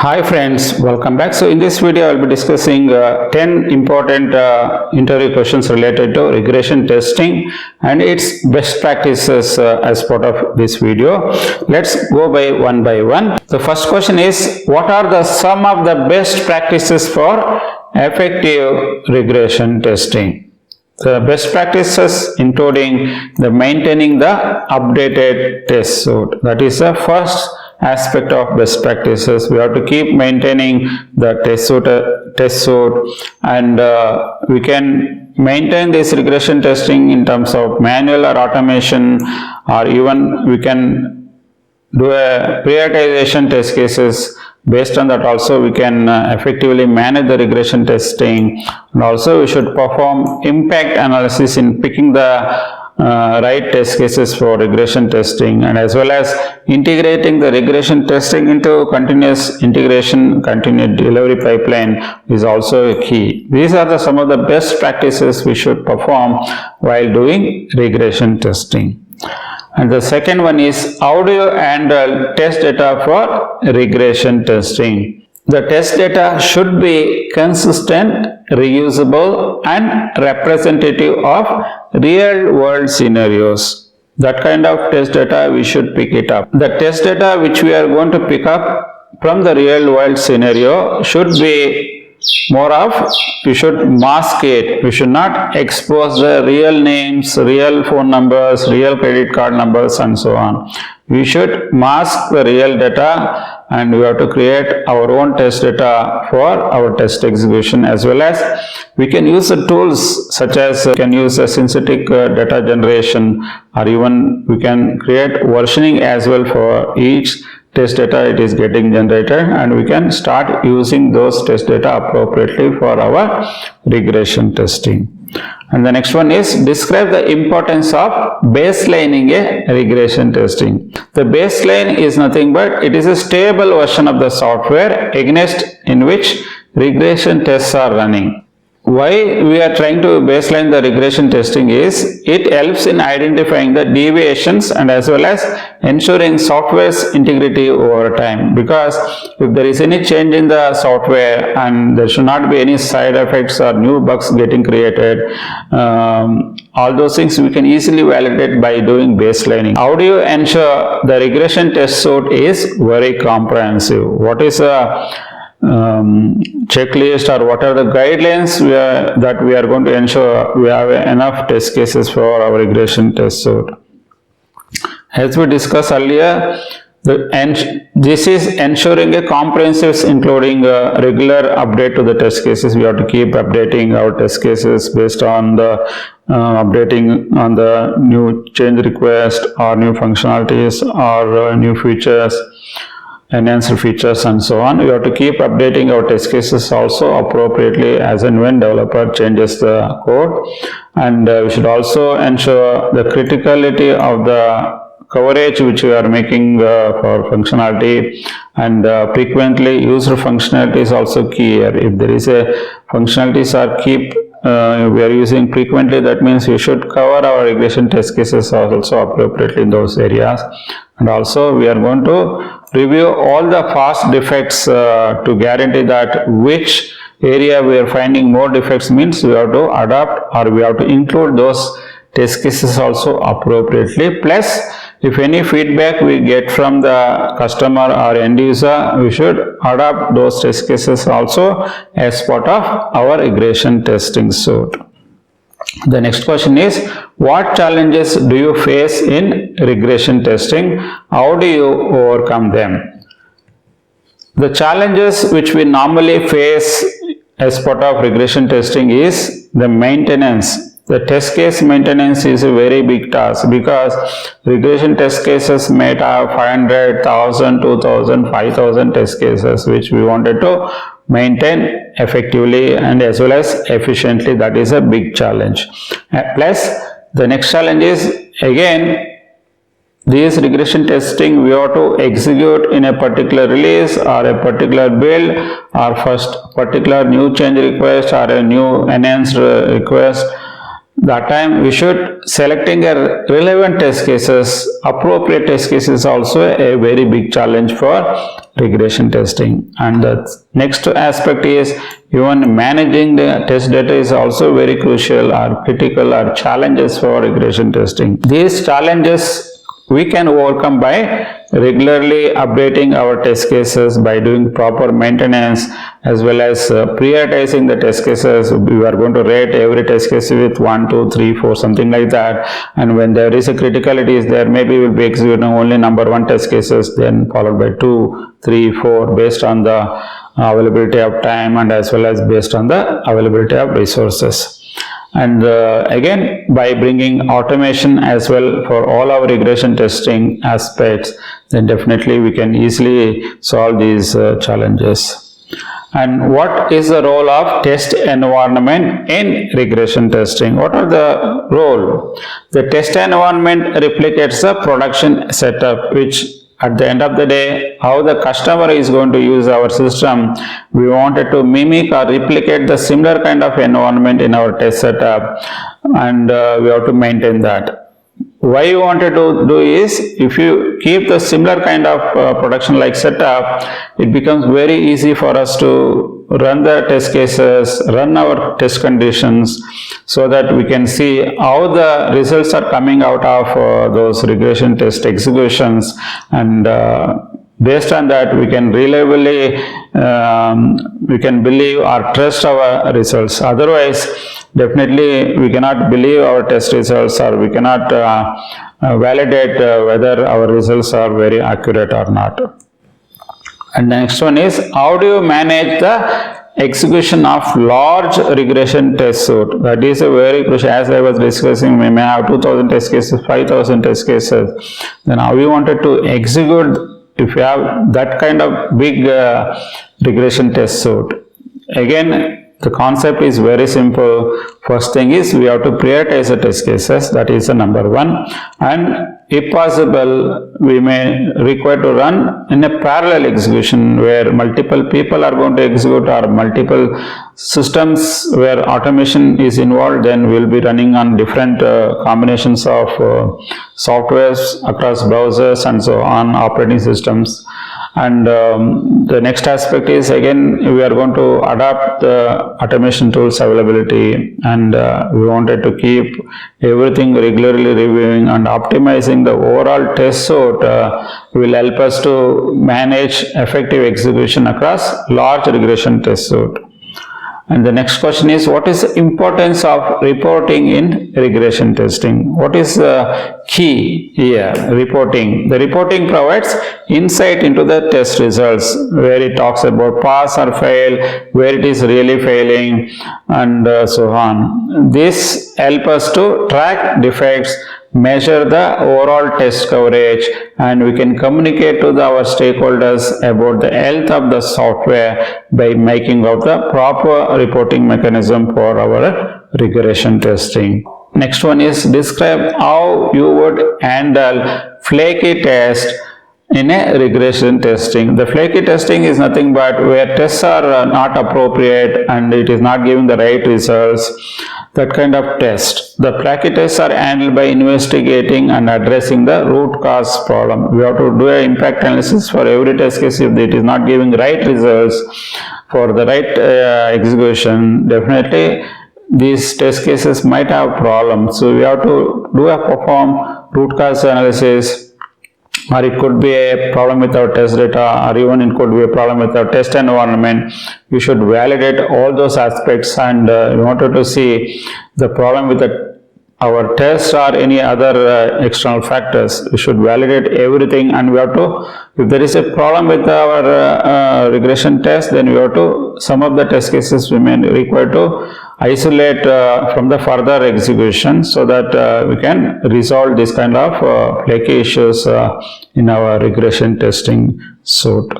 Hi friends, welcome back. So in this video I will be discussing 10 important interview questions related to regression testing and its best practices as part of this video. Let's go by one. The first question is, what are the some of the best practices for effective regression testing? The best practices including the maintaining the updated test suite. That is the first aspect of best practices. We have to keep maintaining the test suite and we can maintain this regression testing in terms of manual or automation, or even we can do a prioritization test cases. Based on that also we can effectively manage the regression testing, and also we should perform impact analysis in picking the right test cases for regression testing, and as well as integrating the regression testing into continuous integration, continuous delivery pipeline is also a key. These are some of the best practices we should perform while doing regression testing. And the second one is, how do you handle test data for regression testing? The test data should be consistent, reusable, and representative of real world scenarios. That kind of test data we should pick it up. The test data which we are going to pick up from the real world scenario should be more of, we should mask it. We should not expose the real names, real phone numbers, real credit card numbers, and so on. We should mask the real data, and we have to create our own test data for our test execution, as well as we can use the tools such as we can use a synthetic data generation, or even we can create versioning as well for each test data it is getting generated, and we can start using those test data appropriately for our regression testing. And the next one is, describe the importance of baselining a regression testing. The baseline is nothing but it is a stable version of the software against in which regression tests are running. Why we are trying to baseline the regression testing is, it helps in identifying the deviations and as well as ensuring software's integrity over time. Because if there is any change in the software and there should not be any side effects or new bugs getting created, all those things we can easily validate by doing baselining. How do you ensure the regression test suite is very comprehensive? What is a checklist, or what are the guidelines that we are going to ensure we have enough test cases for our regression test suite? As we discussed earlier, this is ensuring a comprehensive, including regular update to the test cases. We have to keep updating our test cases based on the updating on the new change request or new functionalities or new features, enhanced features, and so on. We have to keep updating our test cases also appropriately as and when developer changes the code. And we should also ensure the criticality of the coverage which we are making for functionality, and frequently used functionality is also key here. If there is a functionalities we are using frequently, that means we should cover our regression test cases also appropriately in those areas. And also we are going to review all the past defects to guarantee that which area we are finding more defects, means we have to adapt or we have to include those test cases also appropriately. Plus, if any feedback we get from the customer or end user, we should adapt those test cases also as part of our regression testing suite. The next question is, what challenges do you face in regression testing? How do you overcome them? The challenges which we normally face as part of regression testing is the maintenance. The test case maintenance is a very big task, because regression test cases may have 500, 1000, 2000, 5000 test cases which we wanted to maintain effectively and as well as efficiently. That is a big challenge. Plus, the next challenge is, again, this regression testing we have to execute in a particular release or a particular build, or first particular new change request or a new enhanced request. That time we should selecting a relevant test cases, appropriate test cases also a very big challenge for regression testing. And the next aspect is even managing the test data is also very crucial or critical or challenges for regression testing. These challenges we can overcome by regularly updating our test cases, by doing proper maintenance, as well as prioritizing the test cases. We are going to rate every test case with 1, 2, 3, 4, something like that. And when there is a criticality is there, maybe we will be executing only number 1 test cases, then followed by 2, 3, 4, based on the availability of time and as well as based on the availability of resources. And again, by bringing automation as well for all our regression testing aspects, then definitely we can easily solve these challenges. And what is the role of test environment in regression testing? What are the role? The test environment replicates the production setup, which at the end of the day, how the customer is going to use our system, we wanted to mimic or replicate the similar kind of environment in our test setup, and we have to maintain that. Why you wanted to do is, if you keep the similar kind of production like setup, it becomes very easy for us to run the test cases, run our test conditions, so that we can see how the results are coming out of those regression test executions, and based on that we can reliably we can believe or trust our results. Otherwise, definitely we cannot believe our test results, or we cannot validate whether our results are very accurate or not. And the next one is, how do you manage the execution of large regression test suite? That is a very crucial. As I was discussing, we may have 2000 test cases, 5000 test cases. Then how we wanted to execute if you have that kind of big regression test suite? Again, the concept is very simple. First thing is, we have to prioritize the test cases. That is the number 1. And if possible, we may require to run in a parallel execution where multiple people are going to execute, or multiple systems where automation is involved. Then we will be running on different combinations of softwares across browsers and so on, operating systems. And the next aspect is, again, we are going to adapt the automation tools availability, and we wanted to keep everything regularly reviewing and optimizing the overall test suite will help us to manage effective execution across large regression test suite. And the next question is, what is the importance of reporting in regression testing? What is the key here? Reporting. The reporting provides insight into the test results, where it talks about pass or fail, where it is really failing, and so on. This helps us to track defects, measure the overall test coverage, and we can communicate to our stakeholders about the health of the software by making out the proper reporting mechanism for our regression testing. Next one is, describe how you would handle flaky test in a regression testing. The flaky testing is nothing but where tests are not appropriate and it is not giving the right results. That kind of test. The flaky tests are handled by investigating and addressing the root cause problem. We have to do an impact analysis for every test case. If it is not giving right results for the right execution, definitely these test cases might have problems. So we have to perform root cause analysis, or it could be a problem with our test data, or even it could be a problem with our test environment. We should validate all those aspects, and we wanted to see the problem with our test or any other external factors. We should validate everything, and we have to, if there is a problem with our regression test, then we have to, some of the test cases we may require to isolate from the further execution, so that we can resolve this kind of flaky issues in our regression testing suite.